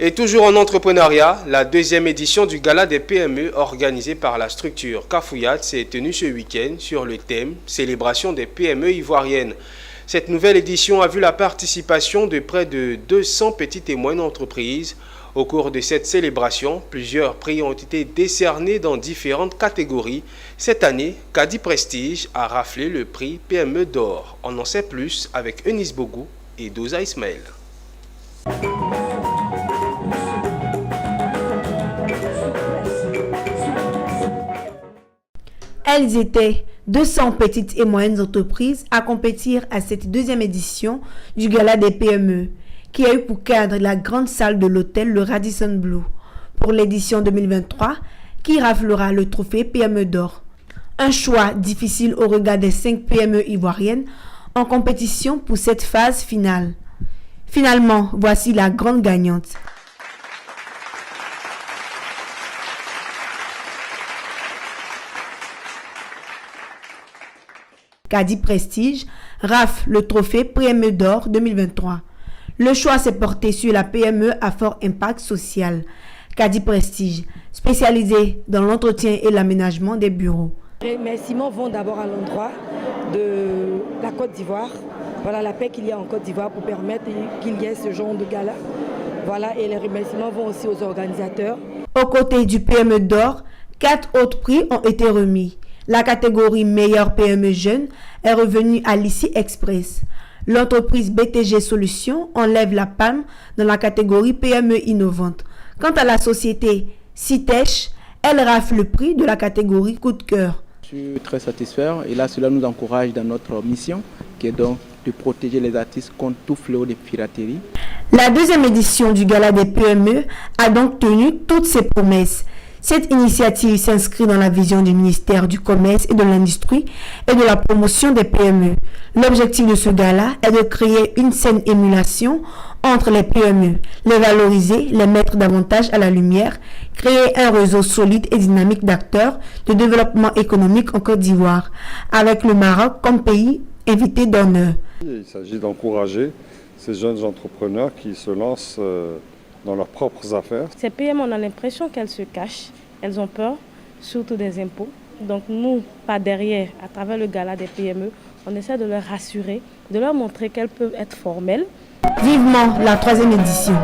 Et toujours en entrepreneuriat, la deuxième édition du Gala des PME organisée par la structure Kafouyat s'est tenue ce week-end sur le thème « Célébration des PME ivoiriennes ». Cette nouvelle édition a vu la participation de près de 200 petites et moyennes entreprises. Au cours de cette célébration, plusieurs prix ont été décernés dans différentes catégories. Cette année, Kadi Prestige a raflé le prix PME d'or. On en sait plus avec Eunice Bogou et Doza Ismaël. Elles étaient 200 petites et moyennes entreprises à compétir à cette deuxième édition du Gala des PME, qui a eu pour cadre la grande salle de l'hôtel le Radisson Blu, pour l'édition 2023, qui raflera le trophée PME d'or. Un choix difficile au regard des 5 PME ivoiriennes en compétition pour cette phase finale. Finalement, voici la grande gagnante. Kadi Prestige rafle le trophée PME d'or 2023. Le choix s'est porté sur la PME à fort impact social. Kadi Prestige, spécialisée dans l'entretien et l'aménagement des bureaux. Les remerciements vont d'abord à l'endroit de la Côte d'Ivoire. Voilà la paix qu'il y a en Côte d'Ivoire pour permettre qu'il y ait ce genre de gala. Voilà, et les remerciements vont aussi aux organisateurs. Aux côtés du PME d'or, 4 autres prix ont été remis. La catégorie meilleure PME jeune est revenue à l'ICI Express. L'entreprise BTG Solutions enlève la palme dans la catégorie PME innovante. Quant à la société Citech, elle rafle le prix de la catégorie coup de cœur. Je suis très satisfait et là cela nous encourage dans notre mission qui est donc de protéger les artistes contre tout fléau de piraterie. La deuxième édition du Gala des PME a donc tenu toutes ses promesses. Cette initiative s'inscrit dans la vision du ministère du Commerce et de l'Industrie et de la promotion des PME. L'objectif de ce gala est de créer une saine émulation entre les PME, les valoriser, les mettre davantage à la lumière, créer un réseau solide et dynamique d'acteurs de développement économique en Côte d'Ivoire, avec le Maroc comme pays invité d'honneur. Il s'agit d'encourager ces jeunes entrepreneurs qui se lancent dans leurs propres affaires. Ces PME, on a l'impression qu'elles se cachent, elles ont peur, surtout des impôts. Donc nous, par derrière, à travers le Gala des PME, on essaie de leur rassurer, de leur montrer qu'elles peuvent être formelles. Vivement la 3e édition.